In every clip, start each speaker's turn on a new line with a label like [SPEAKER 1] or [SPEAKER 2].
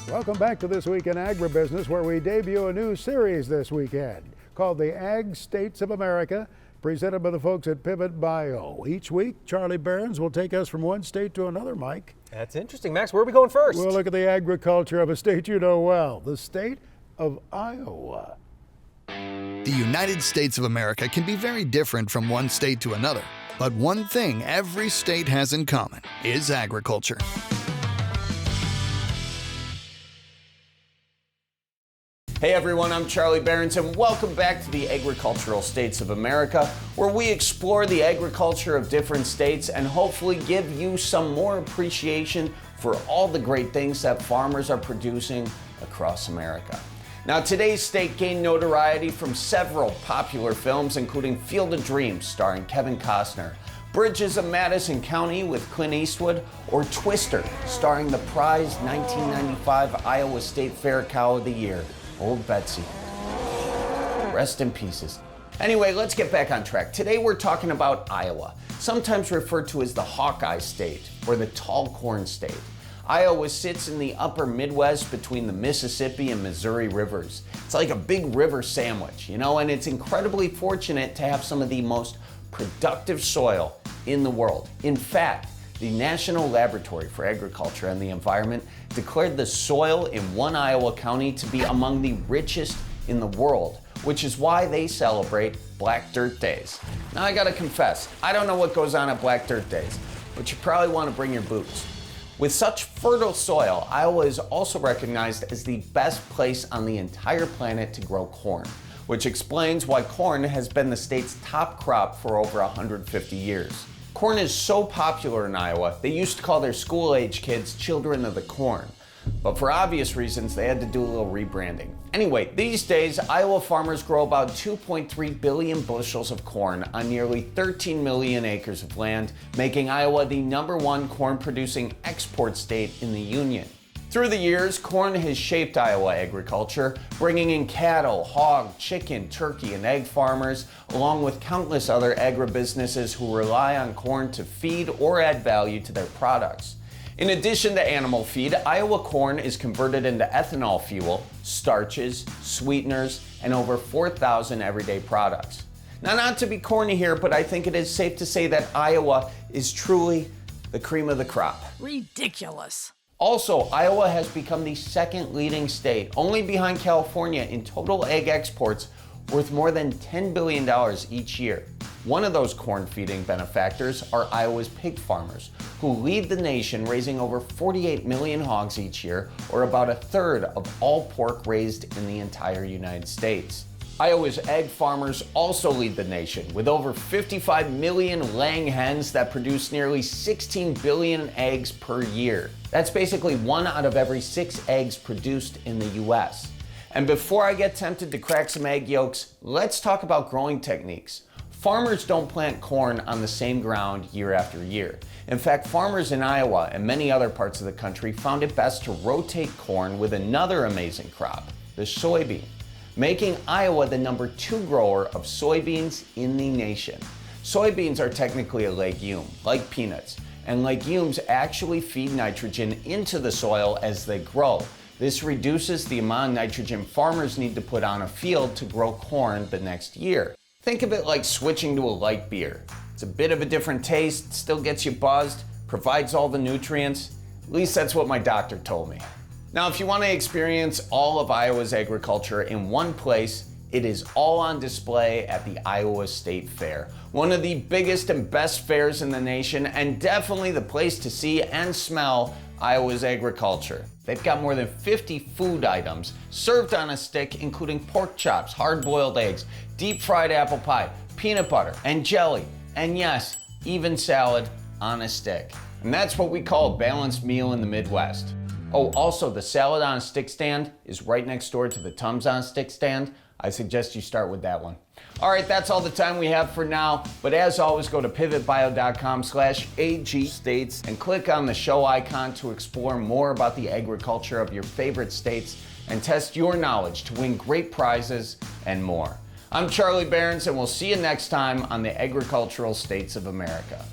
[SPEAKER 1] Welcome back to This Week in Agribusiness, where we debut a new series this weekend called the Ag States of America, presented by the folks at Pivot Bio. Each week, Charlie Behrens will take us from one state to another, Mike.
[SPEAKER 2] That's interesting. Max, where are we going first?
[SPEAKER 1] We'll look at the agriculture of a state you know well, the state of Iowa.
[SPEAKER 3] The United States of America can be very different from one state to another, but one thing every state has in common is agriculture.
[SPEAKER 4] Hey everyone, I'm Charlie Behrens and welcome back to the Agricultural States of America, where we explore the agriculture of different states and hopefully give you some more appreciation for all the great things that farmers are producing across America. Now, today's state gained notoriety from several popular films, including Field of Dreams starring Kevin Costner, Bridges of Madison County with Clint Eastwood, or Twister starring the prized 1995 Iowa State Fair Cow of the Year, Old Betsy. Rest in pieces. Anyway, let's get back on track. Today we're talking about Iowa, sometimes referred to as the Hawkeye State or the Tall Corn State. Iowa sits in the upper Midwest between the Mississippi and Missouri rivers. It's like a big river sandwich, and it's incredibly fortunate to have some of the most productive soil in the world. In fact, the National Laboratory for Agriculture and the Environment declared the soil in one Iowa county to be among the richest in the world, which is why they celebrate Black Dirt Days. Now, I gotta confess, I don't know what goes on at Black Dirt Days, but you probably want to bring your boots. With such fertile soil, Iowa is also recognized as the best place on the entire planet to grow corn, which explains why corn has been the state's top crop for over 150 years. Corn is so popular in Iowa, they used to call their school-age kids children of the corn. But for obvious reasons, they had to do a little rebranding. Anyway, these days, Iowa farmers grow about 2.3 billion bushels of corn on nearly 13 million acres of land, making Iowa the #1 corn-producing export state in the Union. Through the years, corn has shaped Iowa agriculture, bringing in cattle, hog, chicken, turkey, and egg farmers, along with countless other agribusinesses who rely on corn to feed or add value to their products. In addition to animal feed, Iowa corn is converted into ethanol fuel, starches, sweeteners, and over 4,000 everyday products. Now, not to be corny here, but I think it is safe to say that Iowa is truly the cream of the crop.
[SPEAKER 5] Ridiculous.
[SPEAKER 4] Also, Iowa has become the second leading state, only behind California, in total egg exports worth more than $10 billion each year. One of those corn feeding benefactors are Iowa's pig farmers, who lead the nation, raising over 48 million hogs each year, or about a third of all pork raised in the entire United States. Iowa's egg farmers also lead the nation, with over 55 million laying hens that produce nearly 16 billion eggs per year. That's basically 1 out of every 6 eggs produced in the US. And before I get tempted to crack some egg yolks, let's talk about growing techniques. Farmers don't plant corn on the same ground year after year. In fact, farmers in Iowa and many other parts of the country found it best to rotate corn with another amazing crop, the soybean, making Iowa the #2 grower of soybeans in the nation. Soybeans are technically a legume, like peanuts, and legumes actually feed nitrogen into the soil as they grow. This reduces the amount of nitrogen farmers need to put on a field to grow corn the next year. Think of it like switching to a light beer. It's a bit of a different taste, still gets you buzzed, provides all the nutrients. At least that's what my doctor told me. Now, if you want to experience all of Iowa's agriculture in one place, it is all on display at the Iowa State Fair, one of the biggest and best fairs in the nation, and definitely the place to see and smell Iowa's agriculture. They've got more than 50 food items served on a stick, including pork chops, hard-boiled eggs, deep-fried apple pie, peanut butter, and jelly, and yes, even salad on a stick. And that's what we call a balanced meal in the Midwest. Oh, also, the salad on a stick stand is right next door to the Tums on a stick stand. I suggest you start with that one. All right, that's all the time we have for now. But as always, go to pivotbio.com/agstates and click on the show icon to explore more about the agriculture of your favorite states and test your knowledge to win great prizes and more. I'm Charlie Behrens, and we'll see you next time on the Agricultural States of America.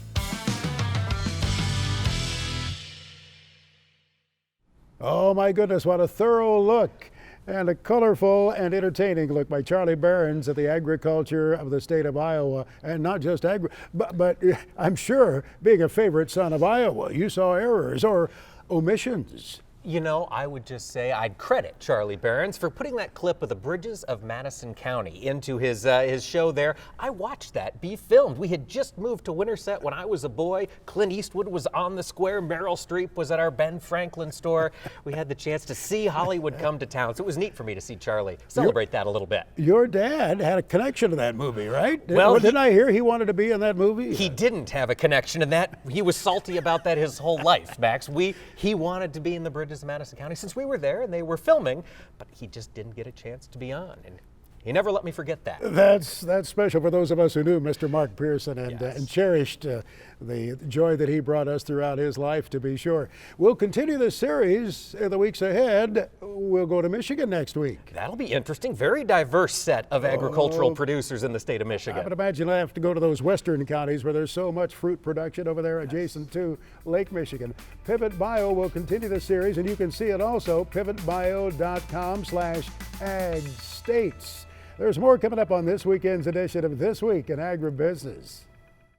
[SPEAKER 1] Oh my goodness, what a thorough look and a colorful and entertaining look by Charlie Behrens at the agriculture of the state of Iowa. And not just but I'm sure being a favorite son of Iowa, you saw errors or omissions.
[SPEAKER 2] You know, I would just say I'd credit Charlie Behrens for putting that clip of the bridges of Madison County into his show there. I watched that be filmed. We had just moved to Winterset when I was a boy. Clint Eastwood was on the square. Meryl Streep was at our Ben Franklin store. We had the chance to see Hollywood come to town. So it was neat for me to see Charlie celebrate that a little bit.
[SPEAKER 1] Your dad had a connection to that movie, right?
[SPEAKER 2] Well,
[SPEAKER 1] didn't I hear he wanted to be in that movie?
[SPEAKER 2] He didn't have a connection in that. He was salty about that his whole life, Max. He wanted to be in the bridges of Madison County since we were there and they were filming, but he just didn't get a chance to be on. And he never let me forget that.
[SPEAKER 1] That's special for those of us who knew Mr. Mark Pearson and,
[SPEAKER 2] Yes.
[SPEAKER 1] and cherished the joy that he brought us throughout his life, to be sure. We'll continue this series in the weeks ahead. We'll go to Michigan next week.
[SPEAKER 2] That'll be interesting. Very diverse set of agricultural producers in the state of
[SPEAKER 1] I
[SPEAKER 2] Michigan.
[SPEAKER 1] would imagine I have to go to those western counties where there's so much fruit production over there adjacent to Lake Michigan. Pivot Bio will continue the series, and you can see it also, pivotbio.com/agstates. There's more coming up on this weekend's edition of This Week in Agribusiness.